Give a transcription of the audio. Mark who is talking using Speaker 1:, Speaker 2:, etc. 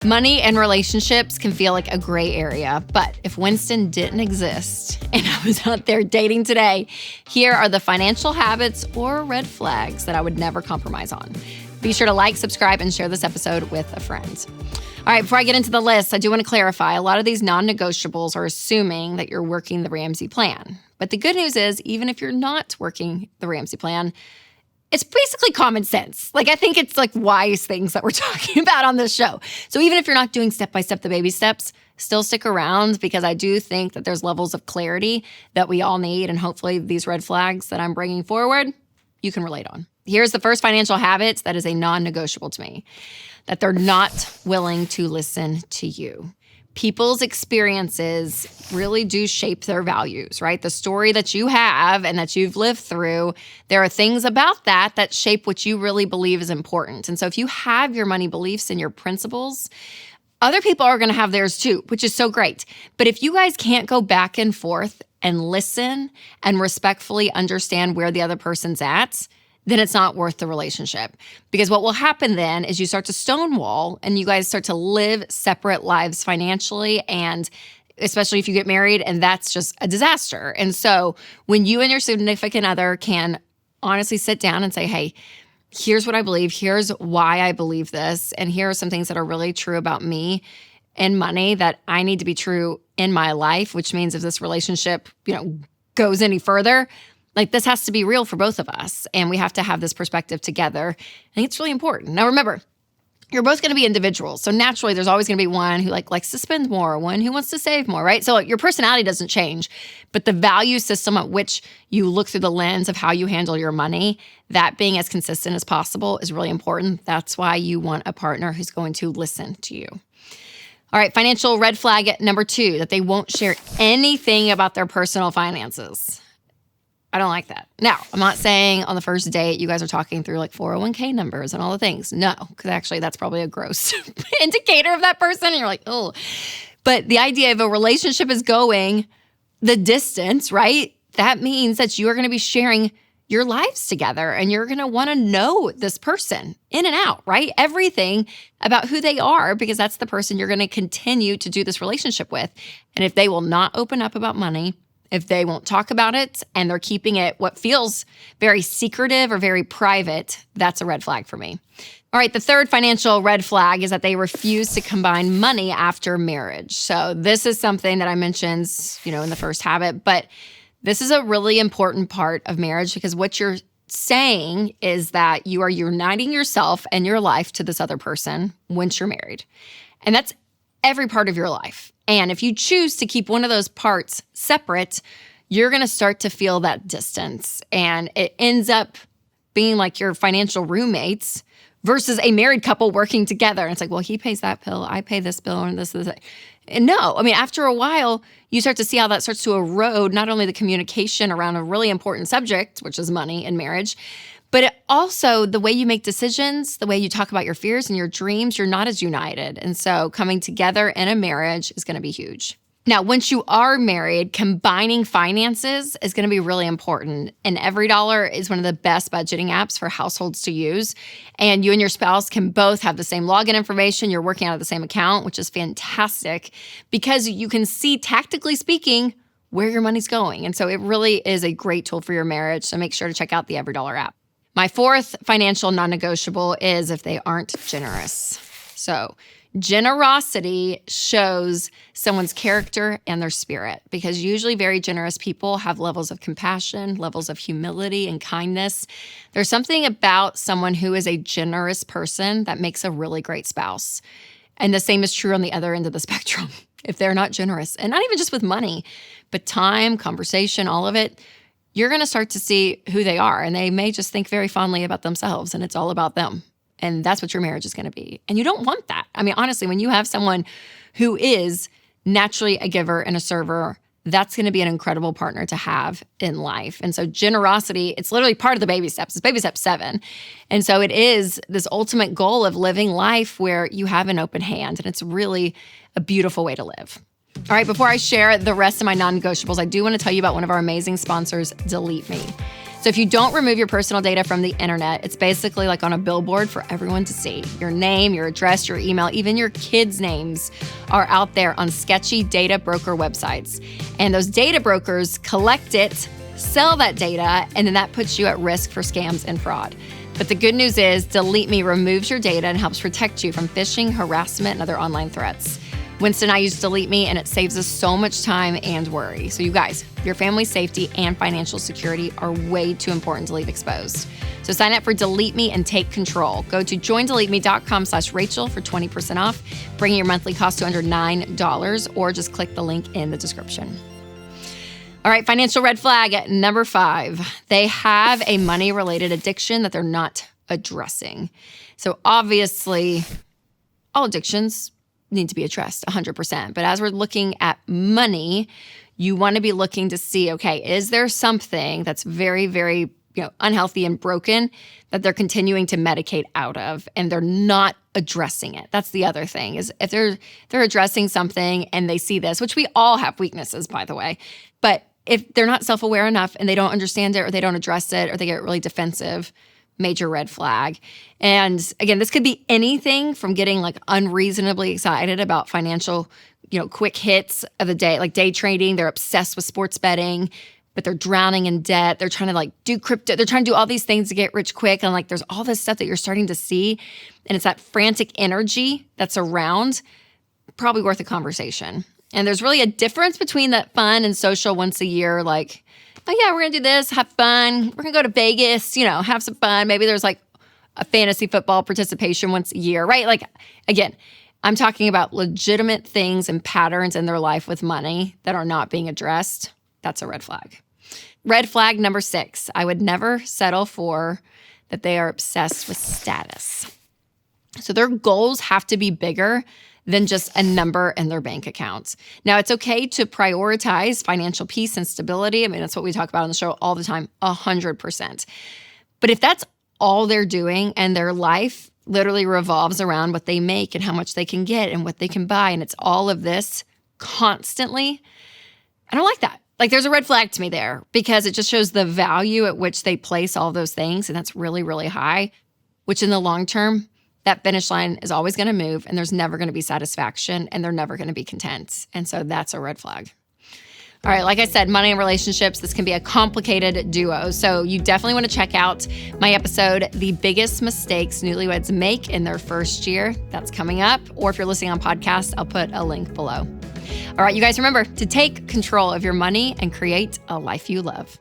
Speaker 1: Money and relationships can feel like a gray area, but if Winston didn't exist and I was out there dating today, here are the financial habits or red flags that I would never compromise on. Be sure to like, subscribe, and share this episode with a friend. All right, before I get into the list, I do want to clarify, a lot of these non-negotiables are assuming that you're working the Ramsey plan. But the good news is, even if you're not working the Ramsey plan, it's basically common sense. I think it's wise things that we're talking about on this show. So even if you're not doing step-by-step the baby steps, still stick around because I do think that there's levels of clarity that we all need. And hopefully these red flags that I'm bringing forward, you can relate on. Here's the first financial habit that is a non-negotiable to me, that they're not willing to listen to you. People's experiences really do shape their values, right? The story that you have and that you've lived through, there are things about that shape what you really believe is important. And so if you have your money beliefs and your principles, other people are going to have theirs too, which is so great. But if you guys can't go back and forth and listen and respectfully understand where the other person's at, then it's not worth the relationship. Because what will happen then is you start to stonewall and you guys start to live separate lives financially, and especially if you get married, and that's just a disaster. And so when you and your significant other can honestly sit down and say, hey, here's what I believe, here's why I believe this, and here are some things that are really true about me and money that I need to be true in my life, which means if this relationship, goes any further, this has to be real for both of us, and we have to have this perspective together. I think it's really important. Now, remember, you're both going to be individuals, so naturally, there's always going to be one who likes to spend more, one who wants to save more, right? So your personality doesn't change, but the value system at which you look through the lens of how you handle your money, that being as consistent as possible is really important. That's why you want a partner who's going to listen to you. All right, financial red flag number 2, that they won't share anything about their personal finances. I don't like that. Now, I'm not saying on the first date you guys are talking through 401k numbers and all the things. No, because actually that's probably a gross indicator of that person. And you're like, oh. But the idea of a relationship is going the distance, right? That means that you are going to be sharing your lives together and you're going to want to know this person in and out, right? Everything about who they are, because that's the person you're going to continue to do this relationship with. And if they will not open up about money, if they won't talk about it and they're keeping it what feels very secretive or very private, that's a red flag for me. All right, the third financial red flag is that they refuse to combine money after marriage. So this is something that I mentioned, in the first habit, but this is a really important part of marriage because what you're saying is that you are uniting yourself and your life to this other person once you're married. And that's every part of your life. And if you choose to keep one of those parts separate, you're going to start to feel that distance. And it ends up being like your financial roommates versus a married couple working together. And it's well, he pays that bill, I pay this bill, and this. And no, after a while, you start to see how that starts to erode not only the communication around a really important subject, which is money and marriage, but also the way you make decisions, the way you talk about your fears and your dreams, you're not as united. And so coming together in a marriage is going to be huge. Now, once you are married, combining finances is going to be really important. And EveryDollar is one of the best budgeting apps for households to use. And you and your spouse can both have the same login information. You're working out of the same account, which is fantastic because you can see, tactically speaking, where your money's going. And so it really is a great tool for your marriage. So make sure to check out the EveryDollar app. My fourth financial non-negotiable is if they aren't generous. So generosity shows someone's character and their spirit because usually very generous people have levels of compassion, levels of humility and kindness. There's something about someone who is a generous person that makes a really great spouse. And the same is true on the other end of the spectrum. If they're not generous, and not even just with money, but time, conversation, all of it, you're going to start to see who they are. And they may just think very fondly about themselves and it's all about them. And that's what your marriage is going to be. And you don't want that. Honestly, when you have someone who is naturally a giver and a server, that's going to be an incredible partner to have in life. And so generosity, it's literally part of the baby steps. It's baby step 7. And so it is this ultimate goal of living life where you have an open hand. And it's really a beautiful way to live. All right, before I share the rest of my non-negotiables, I do want to tell you about one of our amazing sponsors, Delete Me. So So if you don't remove your personal data from the internet, it's basically like on a billboard for everyone to see. Your name, your address, your email, even your kids' names are out there on sketchy data broker websites. And those data brokers collect it, sell that data, and then that puts you at risk for scams and fraud. But the good news is Delete Me removes your data and helps protect you from phishing, harassment, and other online threats. Winston and I use Delete Me, and it saves us so much time and worry. So you guys, your family's safety and financial security are way too important to leave exposed. So sign up for Delete Me and take control. Go to joindeleteme.com/Rachel for 20% off, bringing your monthly cost to under $9, or just click the link in the description. All right, financial red flag at number 5. They have a money-related addiction that they're not addressing. So obviously, all addictions need to be addressed 100%. But as we're looking at money, you want to be looking to see, okay, is there something that's very, very unhealthy and broken that they're continuing to medicate out of and they're not addressing it? That's the other thing, is if they're addressing something and they see this, which we all have weaknesses, by the way, but if they're not self-aware enough and they don't understand it or they don't address it or they get really defensive, major red flag. And again, this could be anything from getting like unreasonably excited about financial, quick hits of the day, like day trading. They're obsessed with sports betting, but they're drowning in debt. They're trying to do crypto. They're trying to do all these things to get rich quick. And there's all this stuff that you're starting to see. And it's that frantic energy that's around, probably worth a conversation. And there's really a difference between that fun and social once a year, like, oh yeah, we're going to do this, have fun. We're going to go to Vegas, have some fun. Maybe there's a fantasy football participation once a year, right? Again, I'm talking about legitimate things and patterns in their life with money that are not being addressed. That's a red flag. Red flag number 6, I would never settle for that they are obsessed with status. So their goals have to be bigger than just a number in their bank accounts. Now, it's okay to prioritize financial peace and stability. I mean, that's what we talk about on the show all the time, 100%. But if that's all they're doing and their life literally revolves around what they make and how much they can get and what they can buy, and it's all of this constantly, I don't like that. There's a red flag to me there because it just shows the value at which they place all those things, and that's really, really high, which in the long term, that finish line is always going to move and there's never going to be satisfaction and they're never going to be content. And so that's a red flag. All right, like I said, money and relationships, this can be a complicated duo. So you definitely want to check out my episode, The Biggest Mistakes Newlyweds Make in Their First Year. That's coming up. Or if you're listening on podcast, I'll put a link below. All right, you guys remember to take control of your money and create a life you love.